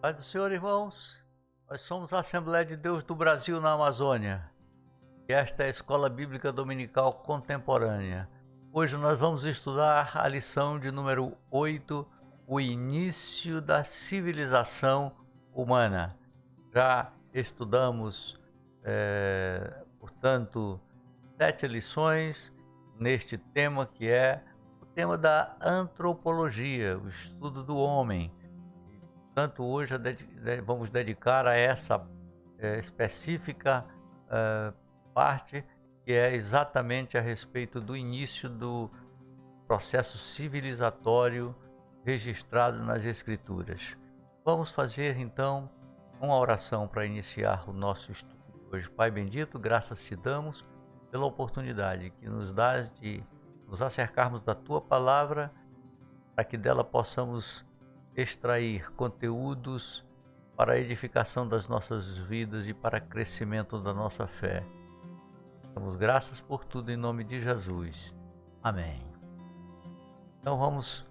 Pai do Senhor, irmãos, nós somos a Assembleia de Deus do Brasil na Amazônia e esta é a Escola Bíblica Dominical Contemporânea. Hoje nós vamos estudar a lição de número 8, o início da civilização humana. Já estudamos, portanto, 7 lições neste tema que é o tema da antropologia, o estudo do homem. Portanto, hoje vamos dedicar a essa específica parte que é exatamente a respeito do início do processo civilizatório registrado nas Escrituras. Vamos fazer então uma oração para iniciar o nosso estudo de hoje. Pai bendito, graças te damos pela oportunidade que nos dás de nos acercarmos da tua palavra para que dela possamos extrair conteúdos para a edificação das nossas vidas e para o crescimento da nossa fé. Damos graças por tudo em nome de Jesus. Amém. Então vamos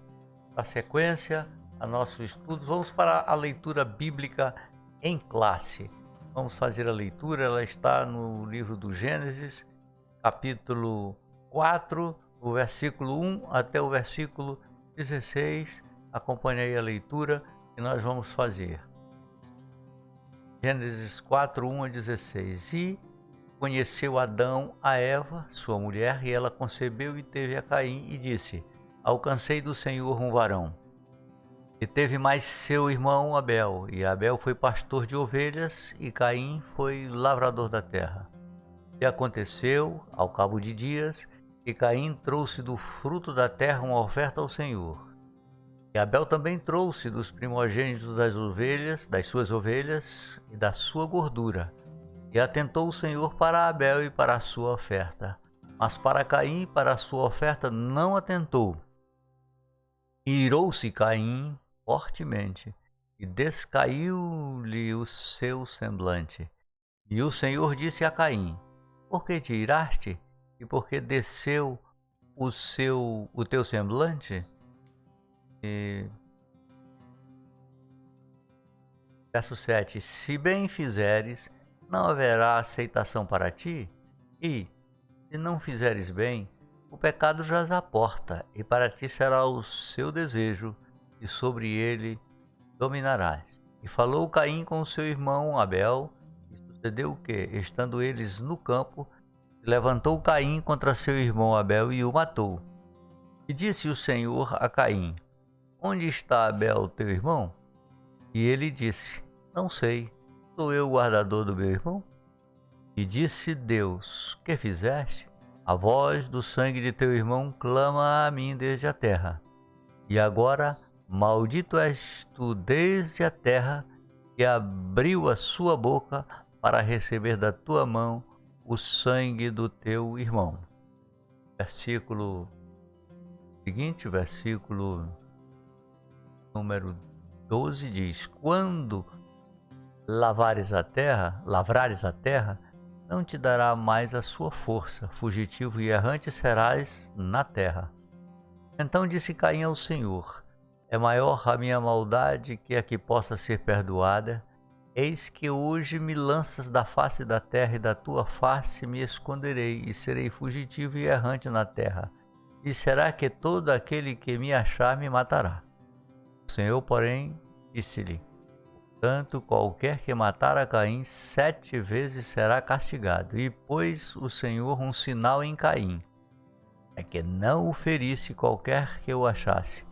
dar sequência a nosso estudo. Vamos para a leitura bíblica em classe. Vamos fazer a leitura, ela está no livro do Gênesis, capítulo 4, o versículo 1 até o versículo 16. Acompanhe aí a leitura que nós vamos fazer. Gênesis 4, 1 a 16. E conheceu Adão a Eva, sua mulher, e ela concebeu e teve a Caim, e disse: alcancei do Senhor um varão. E teve mais seu irmão Abel, e Abel foi pastor de ovelhas, e Caim foi lavrador da terra. E aconteceu, ao cabo de dias, que Caim trouxe do fruto da terra uma oferta ao Senhor. E Abel também trouxe dos primogênitos das ovelhas, das suas ovelhas e da sua gordura. E atentou o Senhor para Abel e para a sua oferta. Mas para Caim e para a sua oferta não atentou. E irou-se Caim fortemente, e descaiu-lhe o seu semblante. E o Senhor disse a Caim: por que te iraste? E por que desceu o teu semblante? Verso 7. Se bem fizeres, não haverá aceitação para ti? E, se não fizeres bem, o pecado jaz à porta, e para ti será o seu desejo, e sobre ele dominarás. E falou Caim com o seu irmão Abel, e sucedeu que, estando eles no campo, levantou Caim contra seu irmão Abel e o matou. E disse o Senhor a Caim: onde está Abel, teu irmão? E ele disse: não sei, sou eu o guardador do meu irmão? E disse Deus: que fizeste? A voz do sangue de teu irmão clama a mim desde a terra. E agora, maldito és tu desde a terra, que abriu a sua boca para receber da tua mão o sangue do teu irmão. Versículo seguinte, versículo número 12 diz: quando lavrares a terra, não te dará mais a sua força, fugitivo e errante serás na terra. Então disse Caim ao Senhor: é maior a minha maldade que a que possa ser perdoada. Eis que hoje me lanças da face da terra, e da tua face me esconderei, e serei fugitivo e errante na terra. E será que todo aquele que me achar me matará? O Senhor, porém, disse-lhe: portanto, qualquer que matar a Caim 7 vezes será castigado. E pôs o Senhor um sinal em Caim, é que não o ferisse qualquer que o achasse.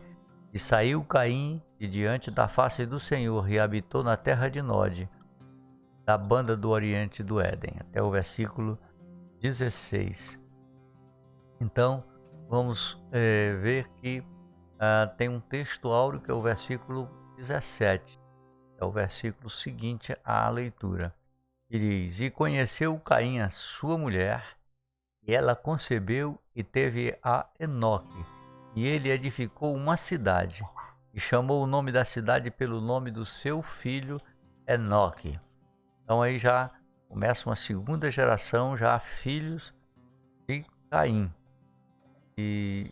E saiu Caim de diante da face do Senhor e habitou na terra de Nod, da banda do oriente do Éden. Até o versículo 16. Então, vamos ver que tem um texto áureo que é o versículo 17. É o versículo seguinte à leitura. E diz: e conheceu Caim a sua mulher, e ela concebeu e teve a Enoque. E ele edificou uma cidade, e chamou o nome da cidade pelo nome do seu filho Enoque. Então aí já começa uma segunda geração, já filhos de Caim. E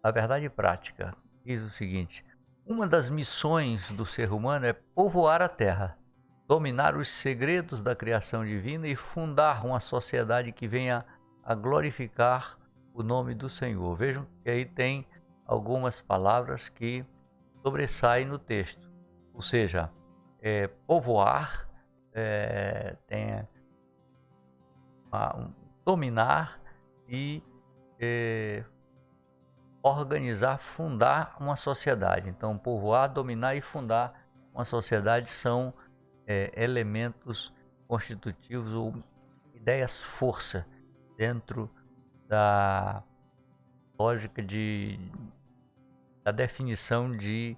a verdade prática diz o seguinte: Uma das missões do ser humano é povoar a Terra, dominar os segredos da criação divina e fundar uma sociedade que venha a glorificar o nome do Senhor. Vejam que aí tem algumas palavras que sobressaem no texto, ou seja, povoar, tem dominar e organizar, fundar uma sociedade. Então, povoar, dominar e fundar uma sociedade são elementos constitutivos ou ideias força dentro da lógica da definição de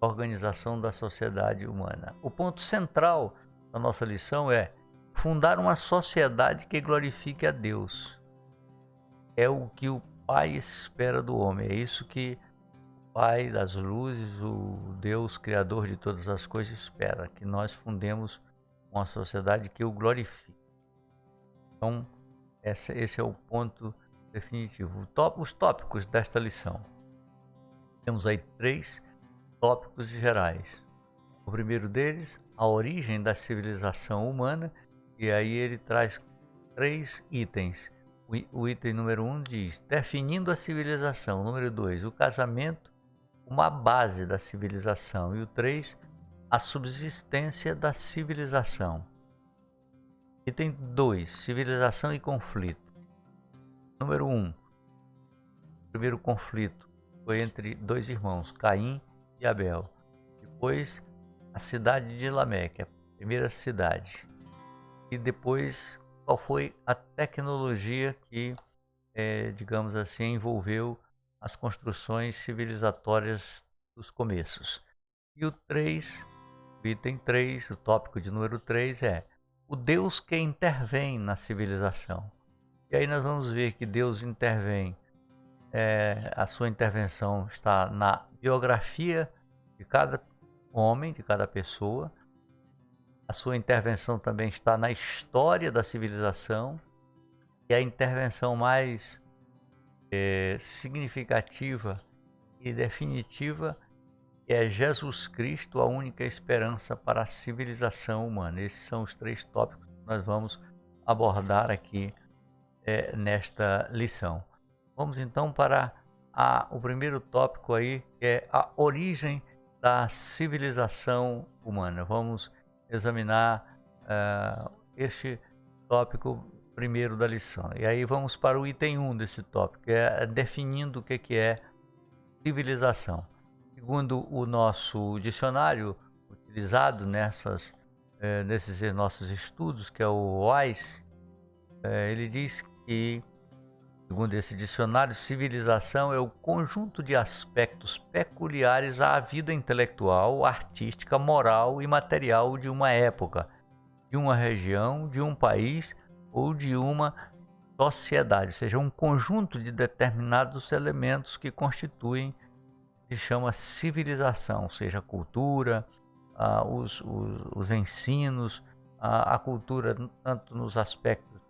organização da sociedade humana. O ponto central da nossa lição é fundar uma sociedade que glorifique a Deus. É o que o Pai espera do homem. É isso que o Pai das luzes, o Deus criador de todas as coisas, espera, que nós fundemos uma sociedade que o glorifique. Então, esse é o ponto definitivo. Os tópicos desta lição. Temos aí 3 tópicos gerais. O primeiro deles, a origem da civilização humana, e aí ele traz 3 itens. O item número 1 diz, definindo a civilização. Número 2, o casamento, uma base da civilização. E o 3, a subsistência da civilização. Item 2, civilização e conflito. Número 1, o primeiro conflito foi entre 2 irmãos, Caim e Abel. Depois, a cidade de Lameque, a primeira cidade. E depois, qual foi a tecnologia que, digamos assim, envolveu as construções civilizatórias dos começos. E o 3, o item 3, o tópico de número 3 é o Deus que intervém na civilização. E aí nós vamos ver que Deus intervém, a sua intervenção está na biografia de cada homem, de cada pessoa. A sua intervenção também está na história da civilização. E a intervenção mais significativa e definitiva é Jesus Cristo, a única esperança para a civilização humana. Esses são os 3 tópicos que nós vamos abordar aqui nesta lição. Vamos então para o primeiro tópico aí, que é a origem da civilização humana. Vamos examinar este tópico primeiro da lição. E aí vamos para o item 1 desse tópico, que é definindo o que é civilização. Segundo o nosso dicionário utilizado nesses nossos estudos, que é o WISE, ele diz que, segundo esse dicionário, civilização é o conjunto de aspectos peculiares à vida intelectual, artística, moral e material de uma época, de uma região, de um país ou de uma sociedade, ou seja, um conjunto de determinados elementos que constituem o que se chama civilização, ou seja, a cultura, os ensinos, a cultura tanto nos aspectos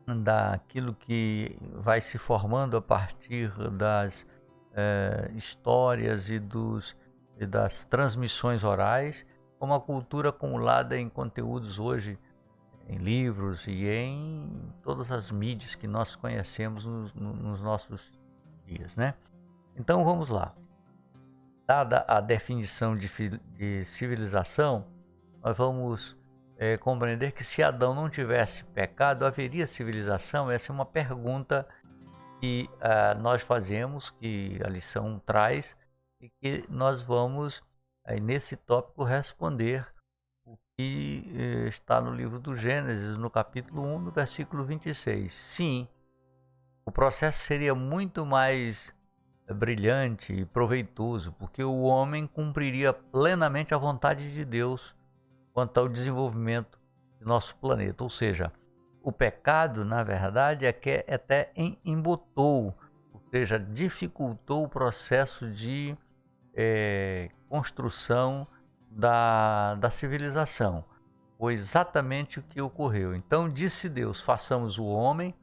daquilo que vai se formando a partir das histórias e das transmissões orais, como a cultura acumulada em conteúdos hoje, em livros e em todas as mídias que nós conhecemos nos nossos dias, né? Então vamos lá. Dada a definição de civilização, nós vamos compreender que se Adão não tivesse pecado, haveria civilização? Essa é uma pergunta que nós fazemos, que a lição traz, e que nós vamos, nesse tópico, responder o que está no livro do Gênesis, no capítulo 1, no versículo 26. Sim, o processo seria muito mais brilhante e proveitoso, porque o homem cumpriria plenamente a vontade de Deus quanto ao desenvolvimento do nosso planeta. Ou seja, o pecado, na verdade, é que até embotou, ou seja, dificultou o processo de construção da civilização. Foi exatamente o que ocorreu. Então disse Deus, façamos o homem,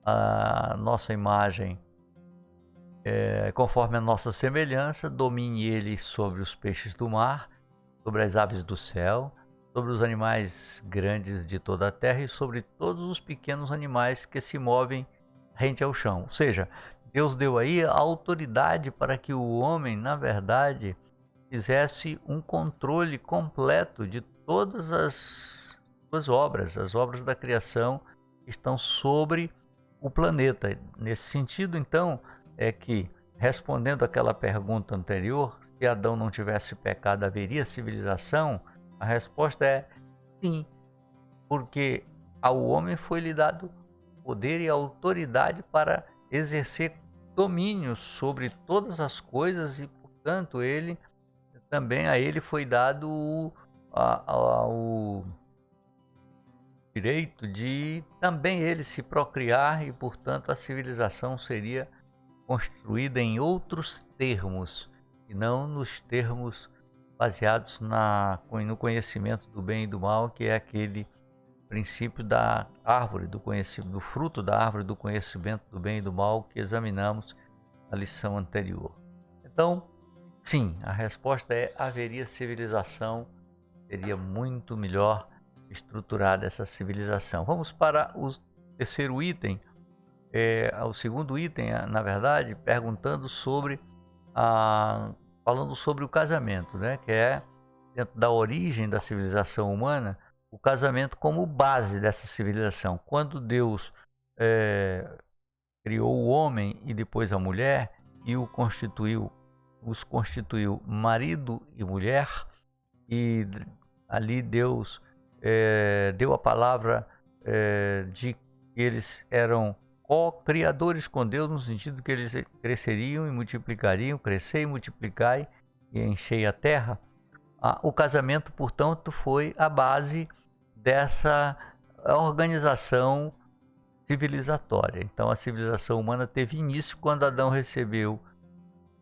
a nossa imagem conforme a nossa semelhança, domine ele sobre os peixes do mar, sobre as aves do céu, sobre os animais grandes de toda a terra e sobre todos os pequenos animais que se movem rente ao chão. Ou seja, Deus deu aí a autoridade para que o homem, na verdade, fizesse um controle completo de todas as suas obras. As obras da criação estão sobre o planeta. Nesse sentido, então, é que, respondendo àquela pergunta anterior, se Adão não tivesse pecado, haveria civilização? A resposta é sim, porque ao homem foi-lhe dado poder e autoridade para exercer domínio sobre todas as coisas e, portanto, ele também a ele foi dado o direito de também ele se procriar e, portanto, a civilização seria construída em outros termos e não nos termos baseados no conhecimento do bem e do mal, que é aquele princípio da árvore do conhecimento, do fruto da árvore do conhecimento do bem e do mal que examinamos na lição anterior. Então, sim, a resposta é: haveria civilização, seria muito melhor estruturada essa civilização. Vamos para o terceiro item, o segundo item, na verdade, perguntando sobre falando sobre o casamento, né? Que é, dentro da origem da civilização humana, o casamento como base dessa civilização. Quando Deus criou o homem e depois a mulher e os constituiu marido e mulher, e ali Deus deu a palavra de que eles eram co-criadores com Deus, no sentido que eles cresceriam e multiplicariam, crescer e multiplicar e encher a terra. O casamento, portanto, foi a base dessa organização civilizatória. Então, a civilização humana teve início quando Adão recebeu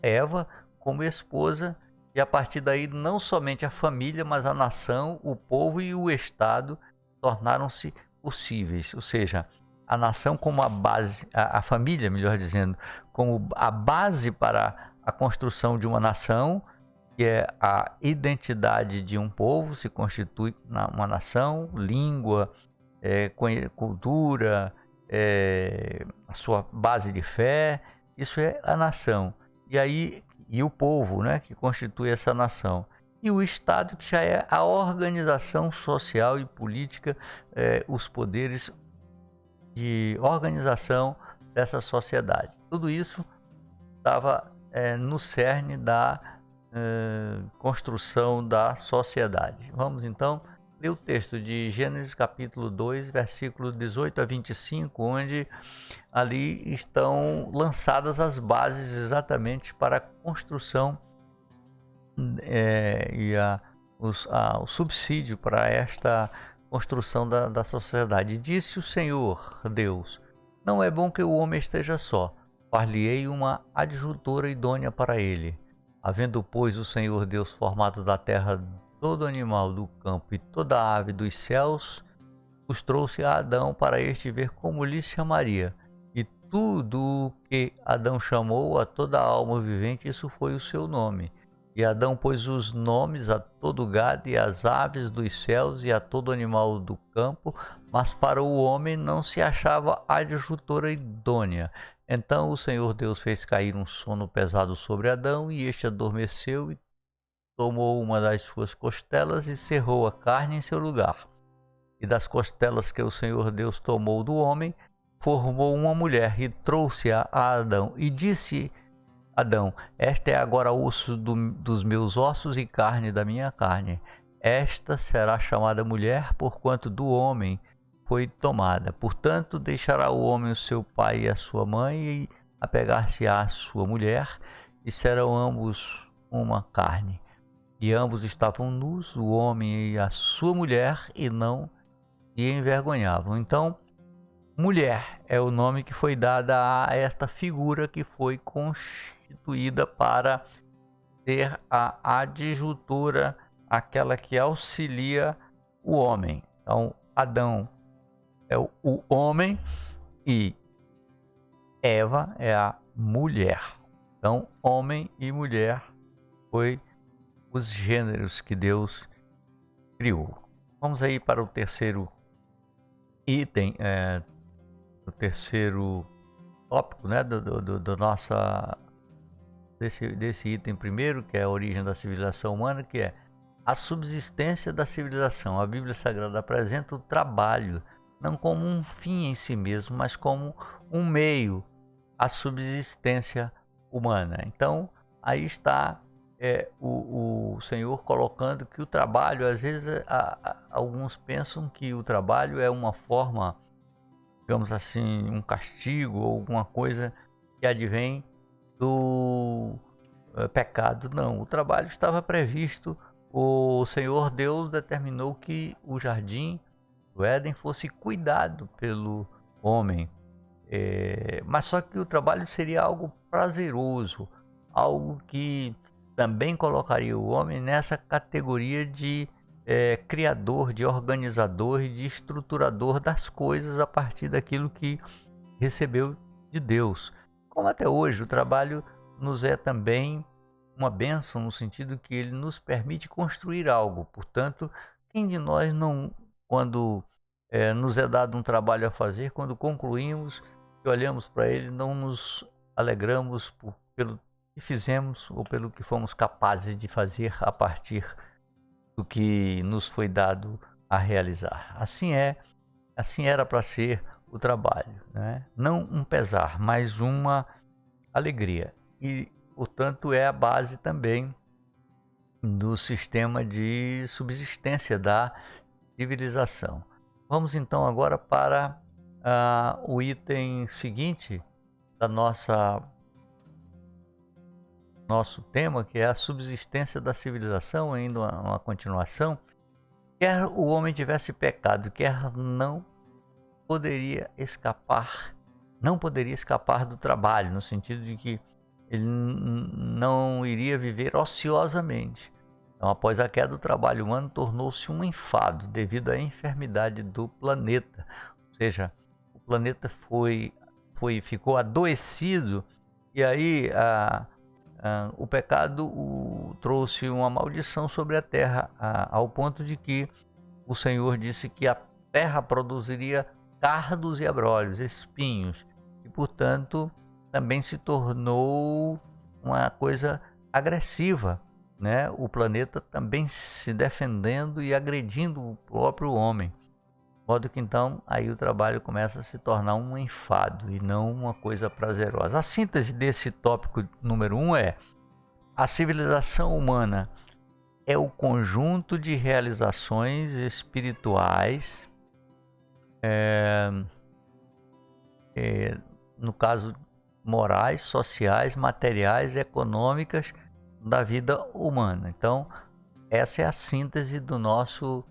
Eva como esposa, e a partir daí não somente a família, mas a nação, o povo e o Estado tornaram-se possíveis. Ou seja, a nação como a base, a família, melhor dizendo, como a base para a construção de uma nação, que é a identidade de um povo, se constitui uma nação, língua, cultura, a sua base de fé, isso é a nação. E aí, e o povo, né, que constitui essa nação. E o Estado, que já é a organização social e política, os poderes de organização dessa sociedade. Tudo isso estava no cerne da construção da sociedade. Vamos então ler o texto de Gênesis capítulo 2, versículos 18 a 25, onde ali estão lançadas as bases exatamente para a construção e o subsídio para esta construção da sociedade. Disse o Senhor Deus: não é bom que o homem esteja só, far-lhe-ei uma adjutora idônea para ele. Havendo, pois, o Senhor Deus formado da terra todo animal do campo e toda ave dos céus, os trouxe a Adão para este ver como lhe chamaria. E tudo o que Adão chamou a toda alma vivente, isso foi o seu nome. E Adão pôs os nomes a todo gado e às aves dos céus e a todo animal do campo, mas para o homem não se achava adjutora idônea. Então o Senhor Deus fez cair um sono pesado sobre Adão, e este adormeceu e tomou uma das suas costelas e cerrou a carne em seu lugar. E das costelas que o Senhor Deus tomou do homem, formou uma mulher e trouxe-a a Adão. E disse Adão: esta é agora osso dos meus ossos e carne da minha carne. Esta será chamada mulher, porquanto do homem foi tomada. Portanto, deixará o homem o seu pai e a sua mãe, e apegar-se-á à sua mulher, e serão ambos uma carne. E ambos estavam nus, o homem e a sua mulher, e não se envergonhavam. Então, mulher é o nome que foi dado a esta figura que foi constituída para ser a adjutora, aquela que auxilia o homem. Então, Adão é o homem e Eva é a mulher. Então, homem e mulher foi os gêneros que Deus criou. Vamos aí para o terceiro item, o terceiro tópico, né, desse item primeiro, que é a origem da civilização humana, que é a subsistência da civilização. A Bíblia Sagrada apresenta o trabalho não como um fim em si mesmo, mas como um meio à subsistência humana. Então, aí está o Senhor colocando que o trabalho, às vezes, alguns pensam que o trabalho é uma forma, digamos assim, um castigo ou alguma coisa que advém do pecado. Não, o trabalho estava previsto. O Senhor Deus determinou que o jardim do Éden fosse cuidado pelo homem. Mas só que o trabalho seria algo prazeroso, algo que também colocaria o homem nessa categoria de criador, de organizador e de estruturador das coisas a partir daquilo que recebeu de Deus. Como até hoje, o trabalho nos é também uma bênção no sentido que ele nos permite construir algo. Portanto, quem de nós não, quando nos é dado um trabalho a fazer, quando concluímos e olhamos para ele, não nos alegramos pelo que fizemos ou pelo que fomos capazes de fazer a partir do que nos foi dado a realizar. Assim era para ser o trabalho, né? Não um pesar, mas uma alegria. E, portanto, é a base também do sistema de subsistência da civilização. Vamos então agora para o item seguinte da nosso tema, que é a subsistência da civilização, ainda uma continuação. Quer o homem tivesse pecado, quer não poderia escapar, não poderia escapar do trabalho, no sentido de que ele não iria viver ociosamente. Então, após a queda, o trabalho humano tornou-se um enfado devido à enfermidade do planeta. Ou seja, o planeta ficou adoecido e aí o pecado trouxe uma maldição sobre a terra, ao ponto de que o Senhor disse que a terra produziria cardos e abrolhos, espinhos, e portanto também se tornou uma coisa agressiva, né? O planeta também se defendendo e agredindo o próprio homem. De modo que então aí o trabalho começa a se tornar um enfado e não uma coisa prazerosa. A síntese desse tópico número 1 é: a civilização humana é o conjunto de realizações espirituais, no caso morais, sociais, materiais, econômicas da vida humana. Então, essa é a síntese do nosso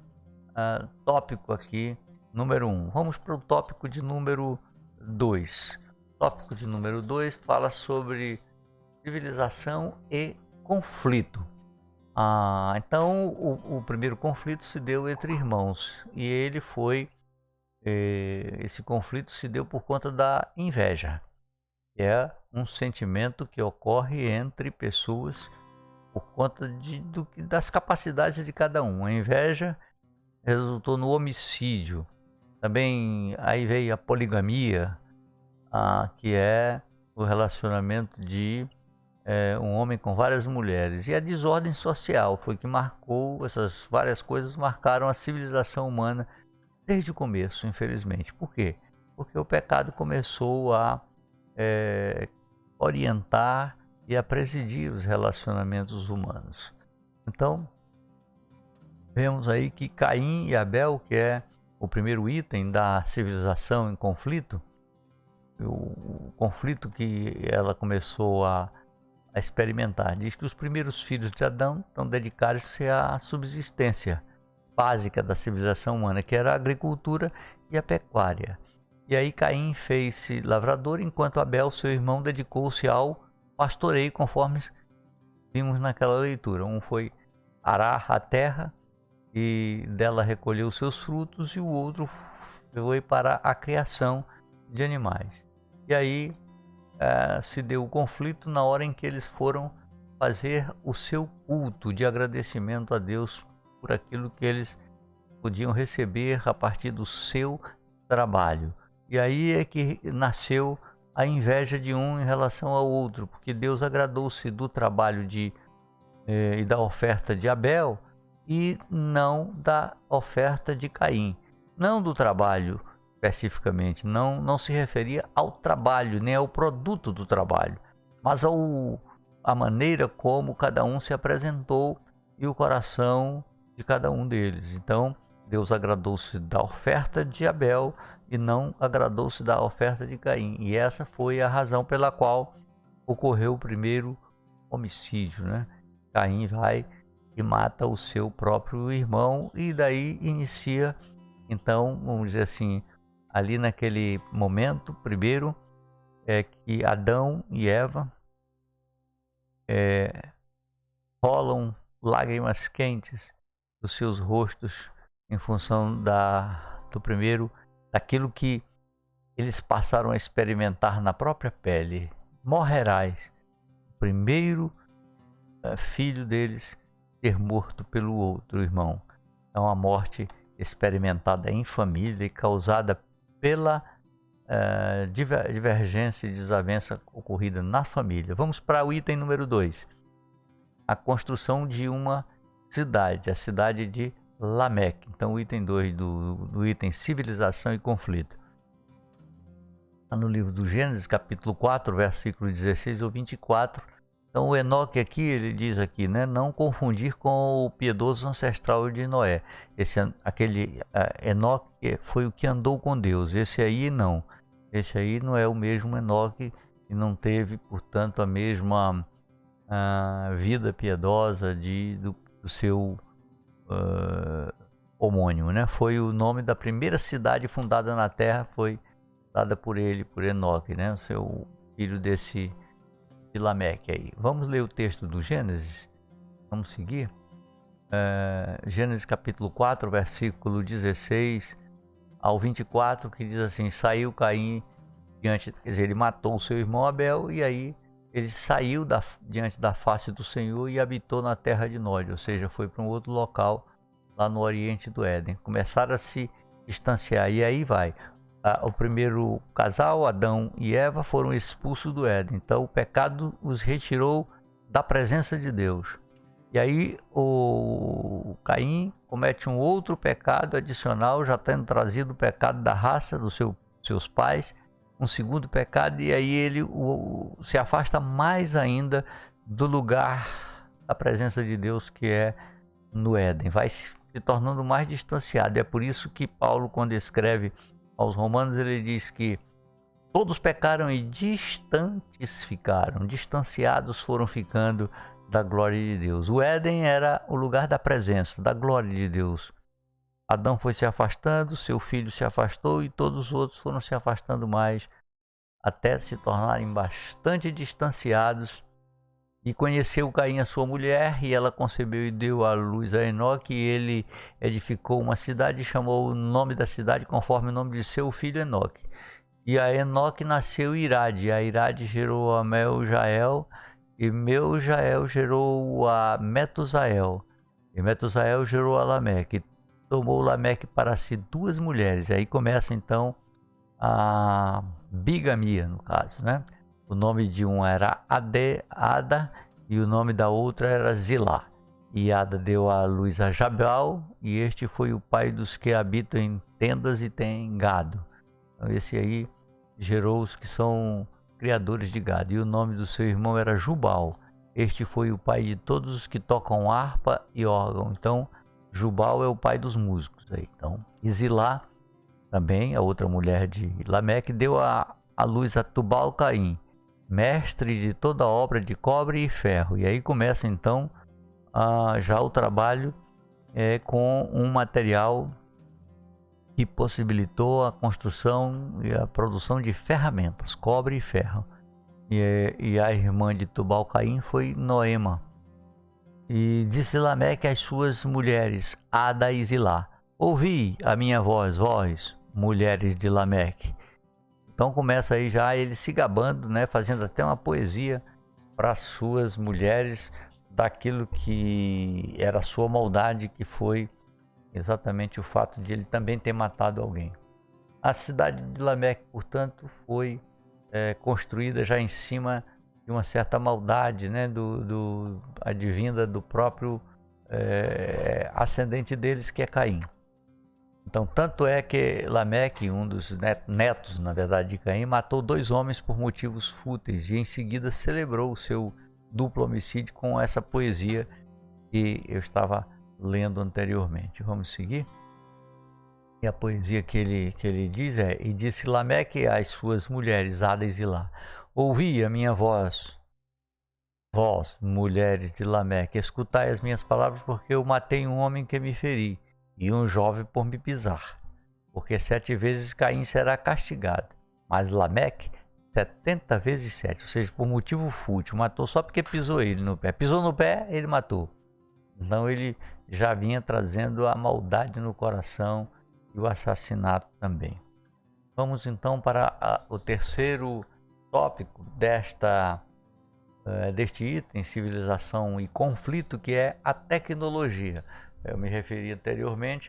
tópico aqui, número 1. Vamos para o tópico de número 2. O tópico de número 2 fala sobre civilização e conflito. Então, o primeiro conflito se deu entre irmãos e esse conflito se deu por conta da inveja. É um sentimento que ocorre entre pessoas por conta das capacidades de cada um. A inveja resultou no homicídio. Também aí veio a poligamia, que é o relacionamento de um homem com várias mulheres. E a desordem social foi que marcou, essas várias coisas marcaram a civilização humana desde o começo, infelizmente. Por quê? Porque o pecado começou a orientar e a presidir os relacionamentos humanos. Então, vemos aí que Caim e Abel, que é o primeiro item da civilização em conflito, o conflito que ela começou a experimentar. Diz que os primeiros filhos de Adão estão dedicados-se à subsistência básica da civilização humana, que era a agricultura e a pecuária. E aí Caim fez-se lavrador, enquanto Abel, seu irmão, dedicou-se ao pastoreio, conforme vimos naquela leitura. Um foi arar a terra e dela recolheu seus frutos, e o outro foi para a criação de animais. E aí se deu o conflito na hora em que eles foram fazer o seu culto de agradecimento a Deus por aquilo que eles podiam receber a partir do seu trabalho. E aí é que nasceu a inveja de um em relação ao outro, porque Deus agradou-se do trabalho e da oferta de Abel e não da oferta de Caim. Não do trabalho especificamente, não se referia ao trabalho, nem ao produto do trabalho, mas a maneira como cada um se apresentou e o coração de cada um deles. Então, Deus agradou-se da oferta de Abel e não agradou-se da oferta de Caim. E essa foi a razão pela qual ocorreu o primeiro homicídio, né? Caim vai e mata o seu próprio irmão e daí inicia, então, vamos dizer assim, ali naquele momento, primeiro, é que Adão e Eva rolam lágrimas quentes dos seus rostos em função daquilo que eles passaram a experimentar na própria pele. Morrerás, o primeiro filho deles ser morto pelo outro irmão. Então a morte experimentada em família e causada pela divergência e desavença ocorrida na família. Vamos para o item número 2. A construção de uma cidade, a cidade de Lameque. Então o item 2 do item civilização e conflito. Está no livro do Gênesis, capítulo 4, versículo 16 ou 24. Então o Enoque aqui, ele diz aqui, né, não confundir com o piedoso ancestral de Noé. Aquele Enoque foi o que andou com Deus, esse aí não. Esse aí não é o mesmo Enoque e não teve, portanto, a mesma vida piedosa do seu homônimo, né? Foi o nome da primeira cidade fundada na terra, foi dada por ele, por Enoque, né? O seu filho de Lameque aí. Vamos ler o texto do Gênesis? Vamos seguir? Gênesis capítulo 4, versículo 16 ao 24, que diz assim: saiu Caim quer dizer, ele matou o seu irmão Abel e aí ele saiu diante da face do Senhor e habitou na terra de Nod, ou seja, foi para um outro local lá no oriente do Éden. Começaram a se distanciar e aí vai. O primeiro casal, Adão e Eva, foram expulsos do Éden. Então o pecado os retirou da presença de Deus. E aí o Caim comete um outro pecado adicional, já tendo trazido o pecado da raça dos seus pais, um segundo pecado, e aí ele se afasta mais ainda do lugar da presença de Deus, que é no Éden. Vai se tornando mais distanciado. É por isso que Paulo, quando escreve aos Romanos, ele diz que todos pecaram e distantes ficaram, distanciados foram ficando da glória de Deus. O Éden era o lugar da presença, da glória de Deus. Adão foi se afastando, seu filho se afastou e todos os outros foram se afastando mais, até se tornarem bastante distanciados. E conheceu Caim a sua mulher, e ela concebeu e deu à luz a Enoque, e ele edificou uma cidade e chamou o nome da cidade conforme o nome de seu filho Enoque. E a Enoque nasceu Irade, a Irade gerou a Meujael, e Meujael gerou a Metusael, e Metusael gerou a Lameque. Tomou Lameque para si 2 mulheres. Aí começa então a bigamia, no caso, né? O nome de um era Ada e o nome da outra era Zilá. E Ada deu à luz a Jabal, e este foi o pai dos que habitam em tendas e têm gado. Então esse aí gerou os que são criadores de gado. E o nome do seu irmão era Jubal. Este foi o pai de todos os que tocam harpa e órgão. Então Jubal é o pai dos músicos aí. Então, e Zilá, também a outra mulher de Lameque, deu à luz a Tubal-Caim, mestre de toda obra de cobre e ferro. E aí começa então já o trabalho com um material que possibilitou a construção e a produção de ferramentas, cobre e ferro. E a irmã de Tubal-Caim foi Noema. E disse Lameque às suas mulheres, Ada e Zilá: ouvi a minha voz, vós, mulheres de Lameque. Então começa aí já ele se gabando, né, fazendo até uma poesia para suas mulheres daquilo que era a sua maldade, que foi exatamente o fato de ele também ter matado alguém. A cidade de Lameque, portanto, foi construída já em cima de uma certa maldade, né, advinda do próprio ascendente deles, que é Caim. Então, tanto é que Lameque, um dos netos, na verdade, de Caim, matou 2 homens por motivos fúteis e em seguida celebrou o seu duplo homicídio com essa poesia que eu estava lendo anteriormente. Vamos seguir? E a poesia que ele diz é: E disse Lameque às suas mulheres, Ada e Zilá: Ouvi a minha voz, vós, mulheres de Lameque, escutai as minhas palavras, porque eu matei um homem que me feri, e um jovem por me pisar. Porque 7 vezes Caim será castigado, mas Lameque 70 vezes 7, ou seja, por motivo fútil, matou só porque pisou ele no pé. Pisou no pé, ele matou. Então ele já vinha trazendo a maldade no coração e o assassinato também. Vamos então para o terceiro tópico deste item, civilização e conflito, que é a tecnologia. Eu me referi anteriormente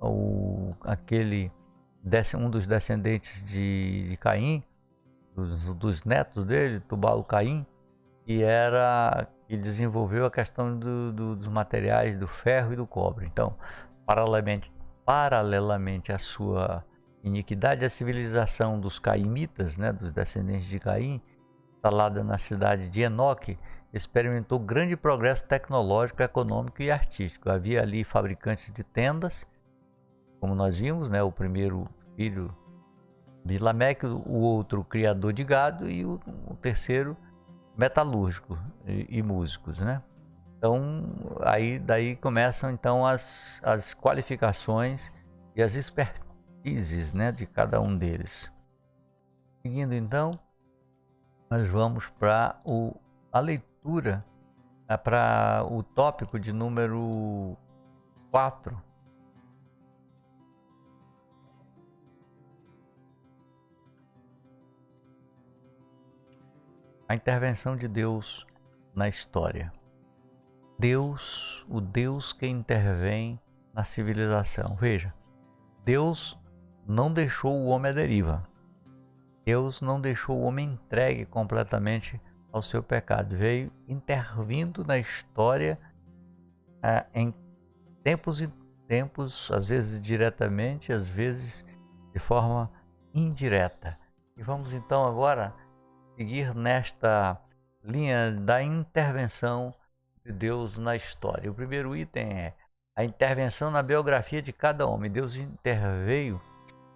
um dos descendentes de Caim, dos netos dele, Tubalo-Caim, que desenvolveu a questão dos materiais do ferro e do cobre. Então, paralelamente à sua iniquidade, a civilização dos caimitas, né, dos descendentes de Caim, instalada na cidade de Enoque, experimentou grande progresso tecnológico, econômico e artístico. Havia ali fabricantes de tendas, como nós vimos, né, o primeiro filho de Lameque, o outro criador de gado e o terceiro metalúrgico e músicos, né? Então, daí começam então as qualificações e as expertises, né, de cada um deles. Seguindo então, nós vamos para a leitura, para o tópico de número 4. A intervenção de Deus na história. Deus, o Deus que intervém na civilização. Veja, Deus não deixou o homem à deriva. Deus não deixou o homem entregue completamente ao seu pecado. Veio intervindo na história em tempos e tempos, às vezes diretamente, às vezes de forma indireta. E vamos então agora seguir nesta linha da intervenção de Deus na história. O primeiro item é a intervenção na biografia de cada homem. Deus interveio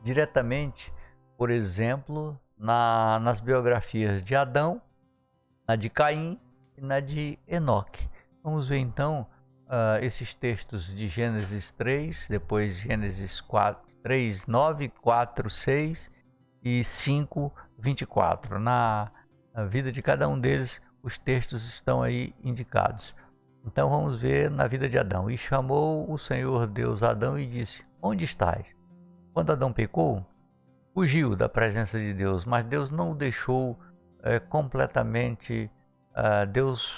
diretamente, por exemplo, nas biografias de Adão, na de Caim e na de Enoque. Vamos ver então esses textos de Gênesis 3, depois Gênesis 3, 9, 4, 6 e 5, 24. Na vida de cada um deles, os textos estão aí indicados. Então vamos ver na vida de Adão. E chamou o Senhor Deus Adão e disse: Onde estás? Quando Adão pecou, fugiu da presença de Deus, mas Deus não o deixou completamente. Deus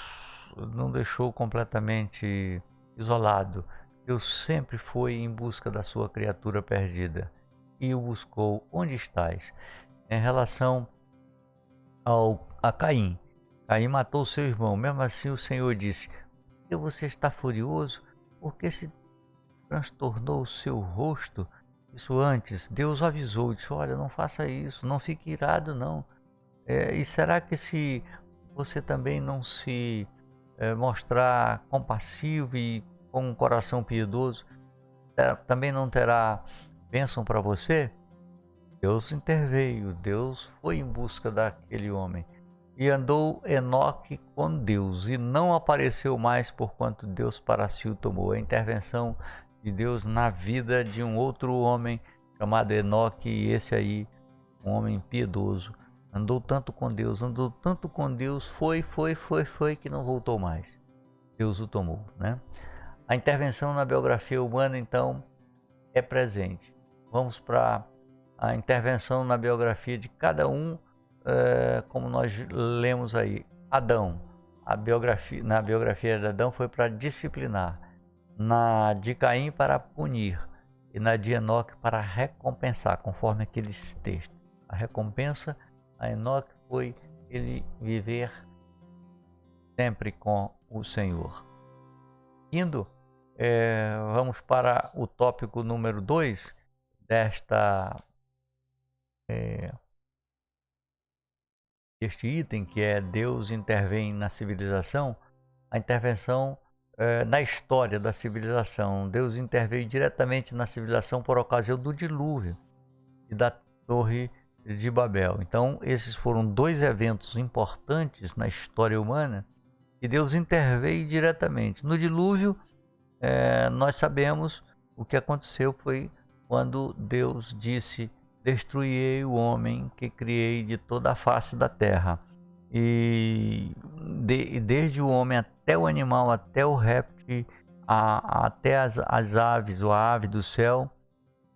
não deixou completamente isolado. Deus sempre foi em busca da sua criatura perdida e o buscou. Onde estás? Em relação a Caim. Caim matou seu irmão. Mesmo assim, o Senhor disse: Por que você está furioso? Por que se transtornou o seu rosto? Isso antes, Deus avisou, disse: olha, não faça isso, não fique irado, não. E será que se você também não se mostrar compassivo e com um coração piedoso, também não terá bênção para você? Deus interveio, Deus foi em busca daquele homem. E andou Enoque com Deus, e não apareceu mais, porquanto Deus para si o tomou. A intervenção de Deus na vida de um outro homem chamado Enoque, e esse aí, um homem piedoso, andou tanto com Deus, foi que não voltou mais. Deus o tomou, né? A intervenção na biografia humana, então, é presente. Vamos para a intervenção na biografia de cada um, como nós lemos aí. Adão, na biografia de Adão foi para disciplinar, na de Caim para punir e na de Enoque para recompensar, conforme aqueles textos. A recompensa a Enoque foi ele viver sempre com o Senhor. Indo, vamos para o tópico número 2 este item, que é Deus intervém na civilização. A intervenção na história da civilização. Deus interveio diretamente na civilização por ocasião do dilúvio e da Torre de Babel. Então, esses foram dois eventos importantes na história humana e Deus interveio diretamente. No dilúvio, nós sabemos o que aconteceu foi quando Deus disse: destruirei o homem que criei de toda a face da terra. E desde o homem até o animal, até o réptil, até as aves, ou a ave do céu,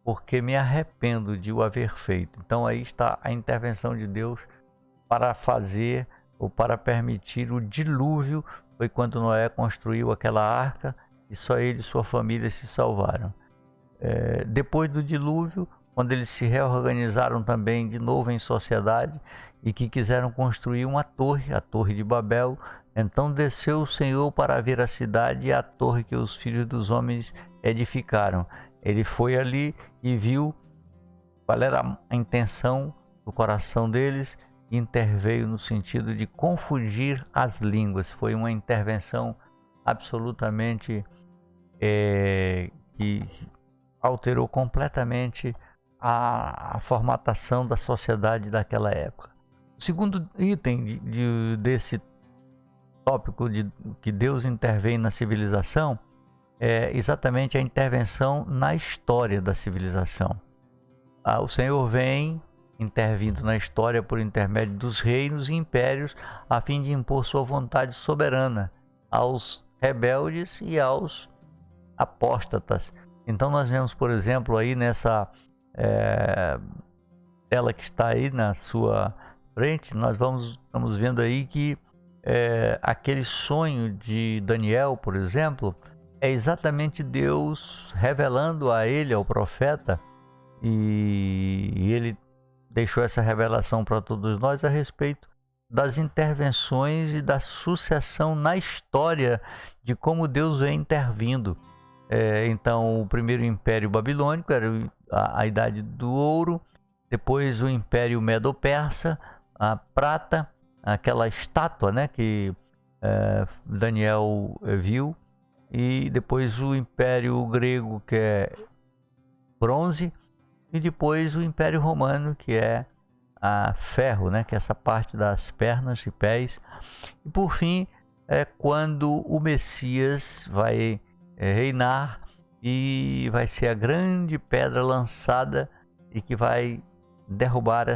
porque me arrependo de o haver feito. Então aí está a intervenção de Deus para fazer ou para permitir o dilúvio. Foi quando Noé construiu aquela arca e só ele e sua família se salvaram. Depois do dilúvio, quando eles se reorganizaram também de novo em sociedade e que quiseram construir uma torre, a Torre de Babel, então desceu o Senhor para ver a cidade e a torre que os filhos dos homens edificaram. Ele foi ali e viu qual era a intenção do coração deles e interveio no sentido de confundir as línguas. Foi uma intervenção absolutamente que alterou completamente a formatação da sociedade daquela época. O segundo item desse tópico de que Deus intervém na civilização é exatamente a intervenção na história da civilização. O Senhor vem intervindo na história por intermédio dos reinos e impérios a fim de impor sua vontade soberana aos rebeldes e aos apóstatas. Então nós vemos, por exemplo, aí nessa tela que está aí na sua frente, nós estamos vendo aí que aquele sonho de Daniel, por exemplo, é exatamente Deus revelando a ele, ao profeta, e ele deixou essa revelação para todos nós a respeito das intervenções e da sucessão na história de como Deus vem intervindo. Então, o primeiro império babilônico era a Idade do Ouro, depois o Império Medo-Persa, a prata, aquela estátua, né, que Daniel viu, e depois o Império Grego, que é bronze, e depois o Império Romano, que é a ferro, né, que é essa parte das pernas e pés. E por fim, quando o Messias vai reinar e vai ser a grande pedra lançada e que vai derrubar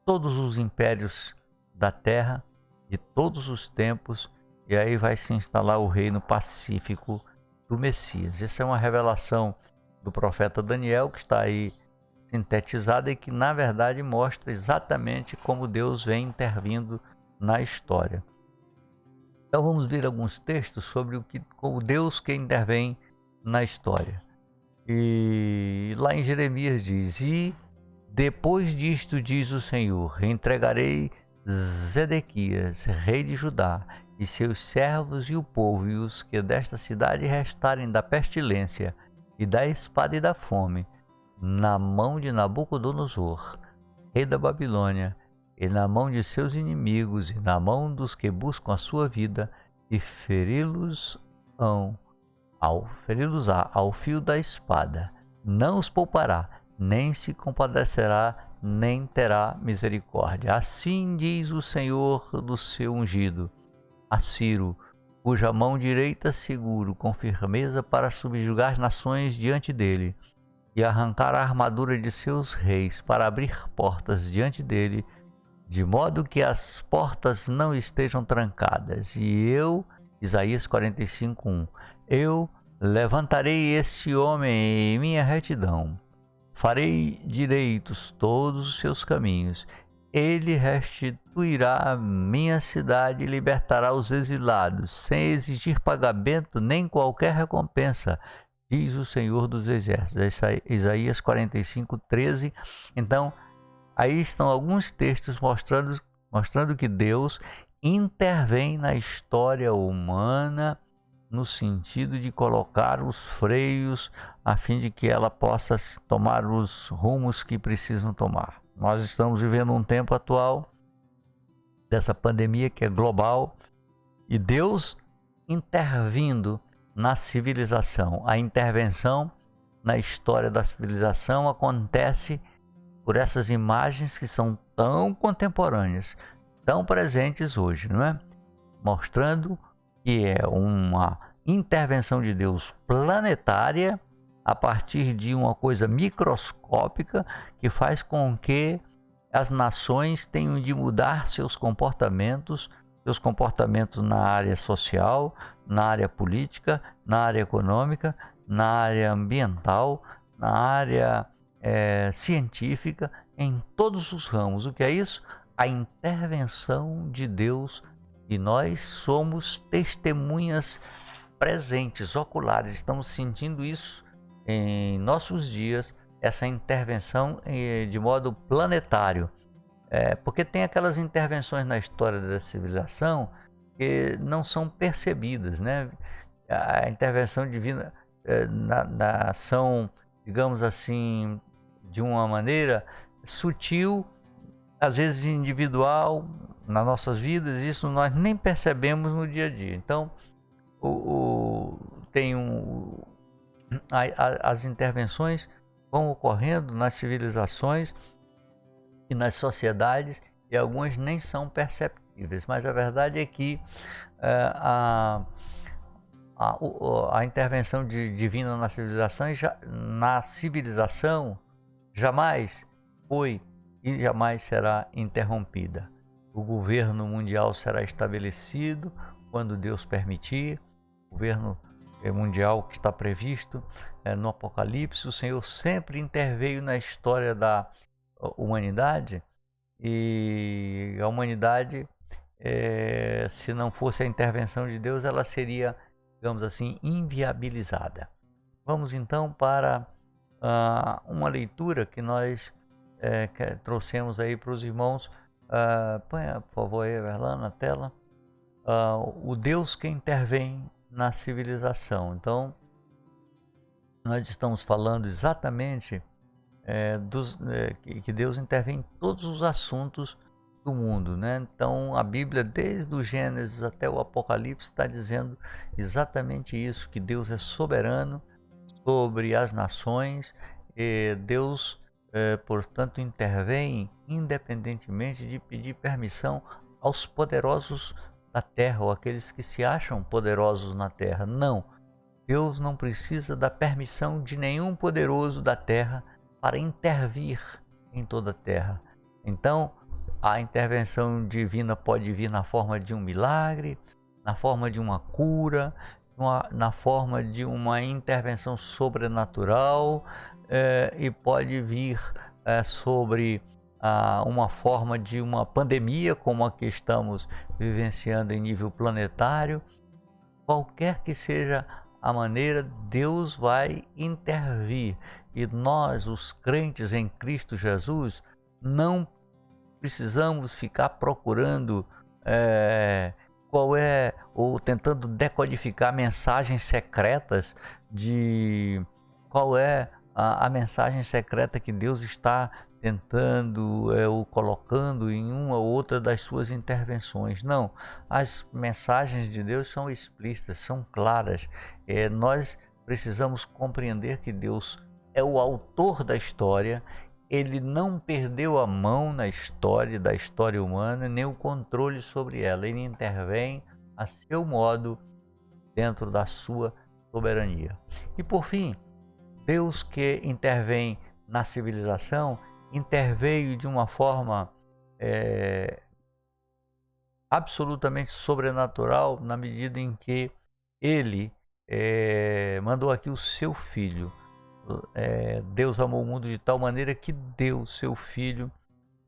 todos os impérios da terra de todos os tempos, e aí vai se instalar o reino pacífico do Messias. Essa é uma revelação do profeta Daniel que está aí sintetizada e que na verdade mostra exatamente como Deus vem intervindo na história. Então vamos ver alguns textos sobre como Deus que intervém na história. E lá em Jeremias diz: e depois disto diz o Senhor, entregarei Zedequias, rei de Judá, e seus servos e o povo, e os que desta cidade restarem da pestilência e da espada e da fome, na mão de Nabucodonosor, rei da Babilônia, e na mão de seus inimigos, e na mão dos que buscam a sua vida, e feri-los ao fio da espada. Não os poupará, nem se compadecerá, nem terá misericórdia. Assim diz o Senhor do seu ungido, a Ciro, cuja mão direita seguro com firmeza para subjugar nações diante dele, e arrancar a armadura de seus reis, para abrir portas diante dele, de modo que as portas não estejam trancadas. E eu, Isaías 45:1, eu levantarei este homem em minha retidão, farei direitos todos os seus caminhos. Ele restituirá minha cidade e libertará os exilados, sem exigir pagamento nem qualquer recompensa, diz o Senhor dos Exércitos. Isaías 45:13. Então, aí estão alguns textos mostrando que Deus intervém na história humana no sentido de colocar os freios a fim de que ela possa tomar os rumos que precisam tomar. Nós estamos vivendo um tempo atual dessa pandemia que é global e Deus intervindo na civilização. A intervenção na história da civilização acontece por essas imagens que são tão contemporâneas, tão presentes hoje, não é? Mostrando que é uma intervenção de Deus planetária a partir de uma coisa microscópica que faz com que as nações tenham de mudar seus comportamentos na área social, na área política, na área econômica, na área ambiental, na área científica, em todos os ramos. O que é isso? A intervenção de Deus, e nós somos testemunhas presentes, oculares, estamos sentindo isso em nossos dias, essa intervenção de modo planetário. Porque tem aquelas intervenções na história da civilização que não são percebidas, né? A intervenção divina na ação, digamos assim, de uma maneira sutil, às vezes individual, nas nossas vidas, isso nós nem percebemos no dia a dia. Então, as intervenções vão ocorrendo nas civilizações e nas sociedades, e algumas nem são perceptíveis, mas a verdade é que a intervenção divina na civilização jamais foi e jamais será interrompida. O governo mundial será estabelecido quando Deus permitir. O governo mundial que está previsto no Apocalipse. O Senhor sempre interveio na história da humanidade, e a humanidade, se não fosse a intervenção de Deus, ela seria, digamos assim, inviabilizada. Vamos então para uma leitura que nós trouxemos aí para os irmãos. Põe, por favor, aí, Verlan, na tela. O Deus que intervém na civilização. Então, nós estamos falando exatamente que Deus intervém em todos os assuntos do mundo, né? Então, a Bíblia, desde o Gênesis até o Apocalipse, está dizendo exatamente isso, que Deus é soberano sobre as nações, e Deus, portanto, intervém independentemente de pedir permissão aos poderosos da terra, ou aqueles que se acham poderosos na terra. Não, Deus não precisa da permissão de nenhum poderoso da terra para intervir em toda a terra. Então, a intervenção divina pode vir na forma de um milagre, na forma de uma cura, na forma de uma intervenção sobrenatural, e pode vir sobre uma forma de uma pandemia como a que estamos vivenciando em nível planetário. Qualquer que seja a maneira, Deus vai intervir. E nós, os crentes em Cristo Jesus, não precisamos ficar procurando qual é, ou tentando decodificar mensagens secretas de qual é a mensagem secreta que Deus está tentando ou colocando em uma ou outra das suas intervenções. Não, as mensagens de Deus são explícitas, são claras. Nós precisamos compreender que Deus é o autor da história. Ele não perdeu a mão na história, da história humana, nem o controle sobre ela. Ele intervém a seu modo dentro da sua soberania. E por fim, Deus que intervém na civilização, interveio de uma forma absolutamente sobrenatural, na medida em que ele mandou aqui o seu filho. Deus amou o mundo de tal maneira que deu seu Filho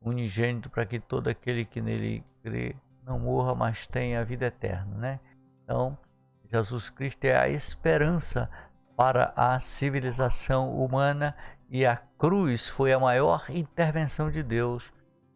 unigênito para que todo aquele que nele crê não morra, mas tenha a vida eterna, né? Então, Jesus Cristo é a esperança para a civilização humana e a cruz foi a maior intervenção de Deus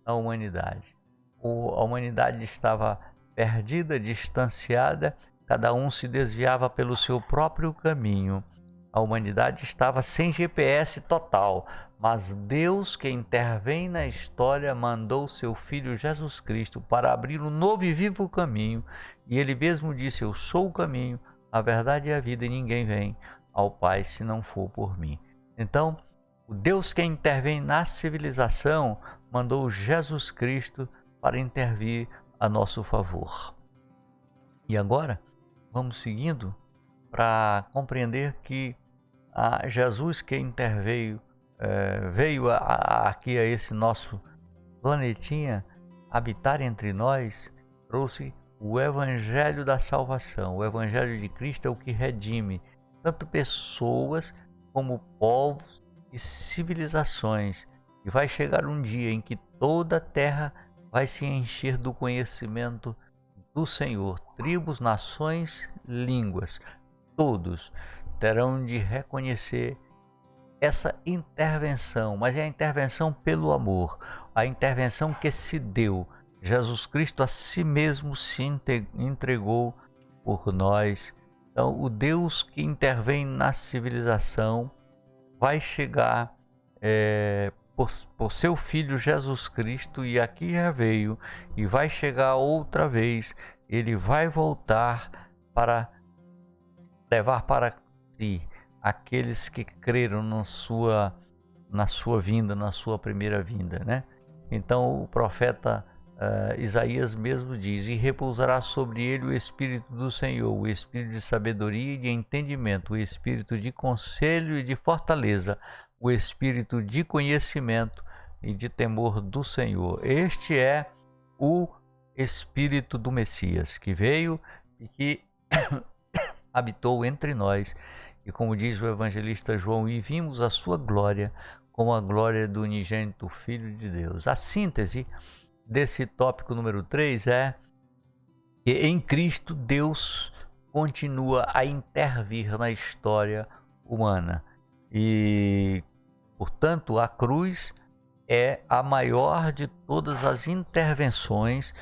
na humanidade. A humanidade estava perdida, distanciada, cada um se desviava pelo seu próprio caminho. A humanidade estava sem GPS total, mas Deus, que intervém na história, mandou seu Filho Jesus Cristo para abrir um novo e vivo caminho. E ele mesmo disse: eu sou o caminho, a verdade e a vida, e ninguém vem ao Pai se não for por mim. Então, o Deus que intervém na civilização mandou Jesus Cristo para intervir a nosso favor. E agora, vamos seguindo para compreender que Jesus que interveio, veio aqui a esse nosso planetinha habitar entre nós, trouxe o Evangelho da salvação. O Evangelho de Cristo é o que redime tanto pessoas como povos e civilizações. E vai chegar um dia em que toda a terra vai se encher do conhecimento do Senhor. Tribos, nações, línguas, todos terão de reconhecer essa intervenção, mas é a intervenção pelo amor, a intervenção que se deu. Jesus Cristo a si mesmo se entregou por nós. Então, o Deus que intervém na civilização vai chegar por seu Filho Jesus Cristo, e aqui já veio, e vai chegar outra vez. Ele vai voltar para levar para si aqueles que creram na sua vinda, na sua primeira vinda, né? Então o profeta Isaías mesmo diz: e repousará sobre ele o Espírito do Senhor, o Espírito de sabedoria e de entendimento, o Espírito de conselho e de fortaleza, o Espírito de conhecimento e de temor do Senhor. Este é o Espírito do Messias, que veio e que habitou entre nós. E como diz o evangelista João, e vimos a sua glória como a glória do unigênito Filho de Deus. A síntese desse tópico número 3 é que em Cristo Deus continua a intervir na história humana. E, portanto, a cruz é a maior de todas as intervenções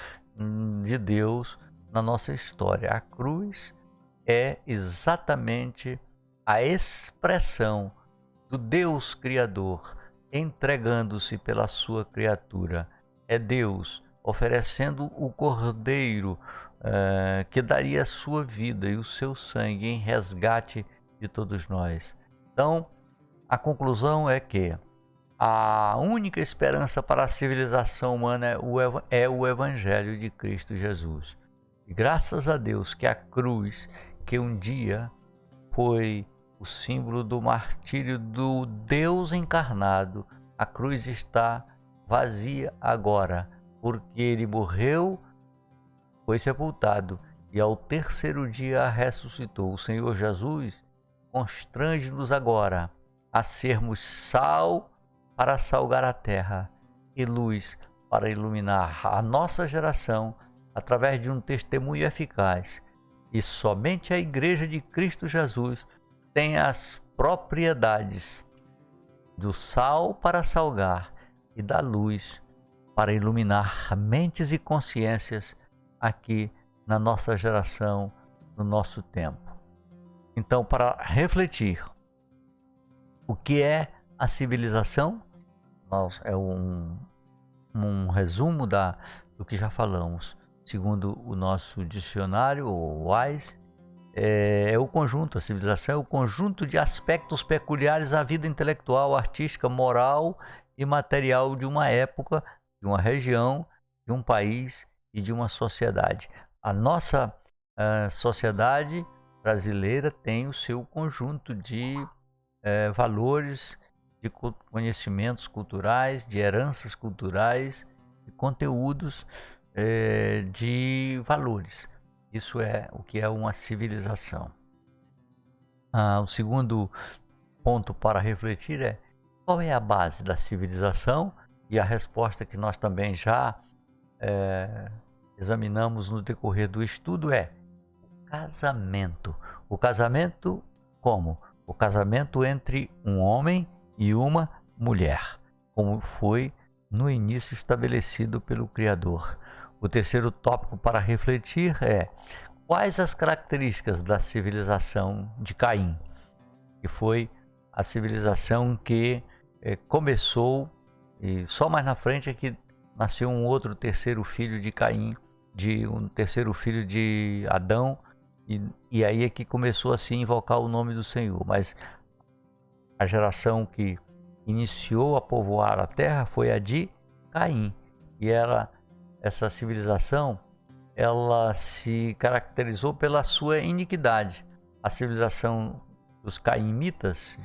de Deus na nossa história. A cruz é exatamente a expressão do Deus Criador entregando-se pela sua criatura. É Deus oferecendo o Cordeiro que daria a sua vida e o seu sangue em resgate de todos nós. Então, a conclusão é que a única esperança para a civilização humana é o Evangelho de Cristo Jesus. E graças a Deus que a cruz, que um dia foi o símbolo do martírio do Deus encarnado, a cruz está vazia agora, porque ele morreu, foi sepultado e ao terceiro dia ressuscitou. O Senhor Jesus constrange-nos agora a sermos sal para salgar a terra e luz para iluminar a nossa geração através de um testemunho eficaz. E somente a Igreja de Cristo Jesus tem as propriedades do sal para salgar e da luz para iluminar mentes e consciências aqui na nossa geração, no nosso tempo. Então, para refletir, o que é a civilização? É um resumo do que já falamos. Segundo o nosso dicionário, o WISE, é o conjunto, a civilização é o conjunto de aspectos peculiares à vida intelectual, artística, moral e material de uma época, de uma região, de um país e de uma sociedade. A nossa sociedade brasileira tem o seu conjunto de valores, de conhecimentos culturais, de heranças culturais, de conteúdos, de valores. Isso é o que é uma civilização. O segundo ponto para refletir é: qual é a base da civilização? E a resposta que nós também já examinamos no decorrer do estudo é casamento. O casamento como? O casamento entre um homem e uma mulher, como foi no início estabelecido pelo Criador. O terceiro tópico para refletir é: quais as características da civilização de Caim, que foi a civilização que começou, e só mais na frente é que nasceu um outro terceiro filho de Caim, de um terceiro filho de Adão, e aí é que começou a se invocar o nome do Senhor. Mas a geração que iniciou a povoar a terra foi a de Caim, e essa civilização, ela se caracterizou pela sua iniquidade. A civilização dos caimitas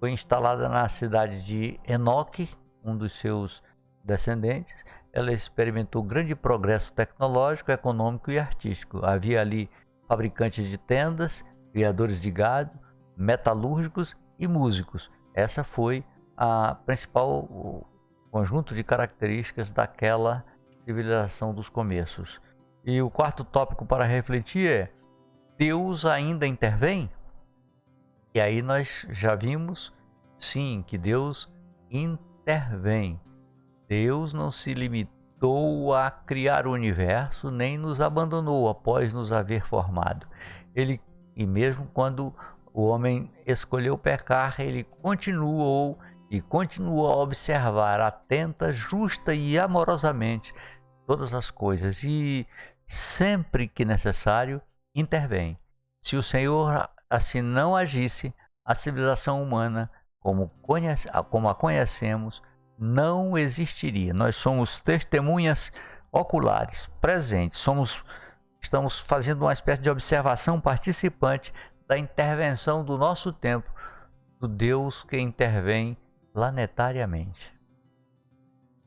foi instalada na cidade de Enoque, um dos seus descendentes. Ela experimentou grande progresso tecnológico, econômico e artístico. Havia ali fabricantes de tendas, criadores de gado, metalúrgicos e músicos. Essa foi a principal conjunto de características daquela civilização dos começos. E o quarto tópico para refletir é: Deus ainda intervém? E aí nós já vimos, sim, que Deus intervém. Deus não se limitou a criar o universo, nem nos abandonou após nos haver formado. E mesmo quando o homem escolheu pecar, ele continuou a observar atenta, justa e amorosamente todas as coisas, e sempre que necessário intervém. Se o Senhor assim não agisse, a civilização humana, como a conhecemos, não existiria. Nós somos testemunhas oculares, presentes. Estamos fazendo uma espécie de observação participante da intervenção do nosso tempo, do Deus que intervém planetariamente.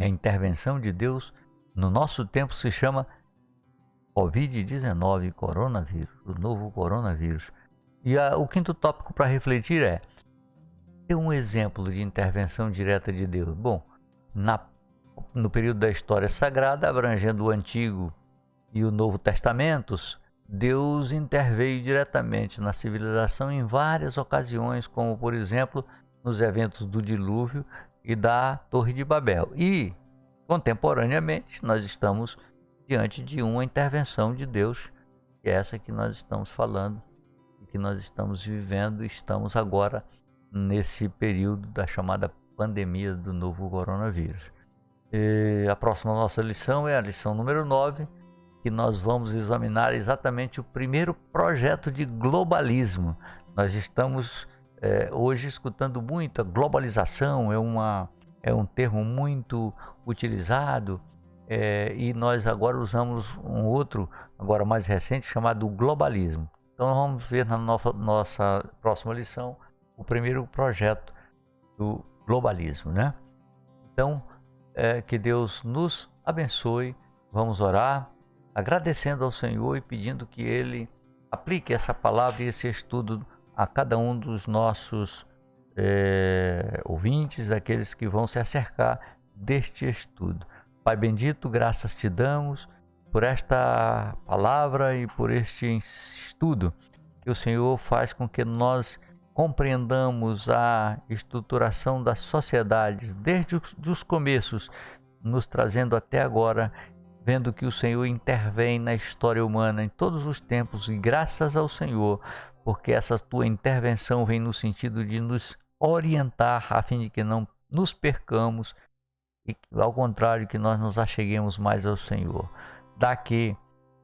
A intervenção de Deus no nosso tempo se chama Covid-19, coronavírus, o novo coronavírus. E o quinto tópico para refletir é: ter um exemplo de intervenção direta de Deus. Bom, no período da história sagrada, abrangendo o Antigo e o Novo Testamentos, Deus interveio diretamente na civilização em várias ocasiões, como por exemplo nos eventos do dilúvio e da Torre de Babel. E contemporaneamente nós estamos diante de uma intervenção de Deus, que é essa que nós estamos falando e que nós estamos vivendo. Estamos agora nesse período da chamada pandemia do novo coronavírus. E a próxima nossa lição é a lição número 9, que nós vamos examinar exatamente o primeiro projeto de globalismo. Nós estamos hoje escutando muito a globalização, é um termo muito utilizado, e nós agora usamos um outro, agora mais recente, chamado globalismo. Então vamos ver na nossa próxima lição o primeiro projeto do globalismo, né? Então, que Deus nos abençoe. Vamos orar, agradecendo ao Senhor e pedindo que Ele aplique essa palavra e esse estudo a cada um dos nossos ouvintes, aqueles que vão se acercar deste estudo. Pai bendito, graças te damos por esta palavra e por este estudo que o Senhor faz com que nós compreendamos a estruturação das sociedades desde os começos, nos trazendo até agora, vendo que o Senhor intervém na história humana em todos os tempos, e graças ao Senhor, porque essa tua intervenção vem no sentido de nos orientar a fim de que não nos percamos e, ao contrário, que nós nos acheguemos mais ao Senhor. Daqui,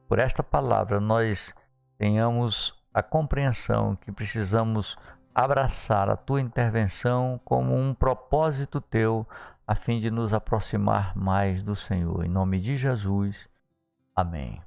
por esta palavra, nós tenhamos a compreensão que precisamos abraçar a tua intervenção como um propósito teu, a fim de nos aproximar mais do Senhor. Em nome de Jesus. Amém.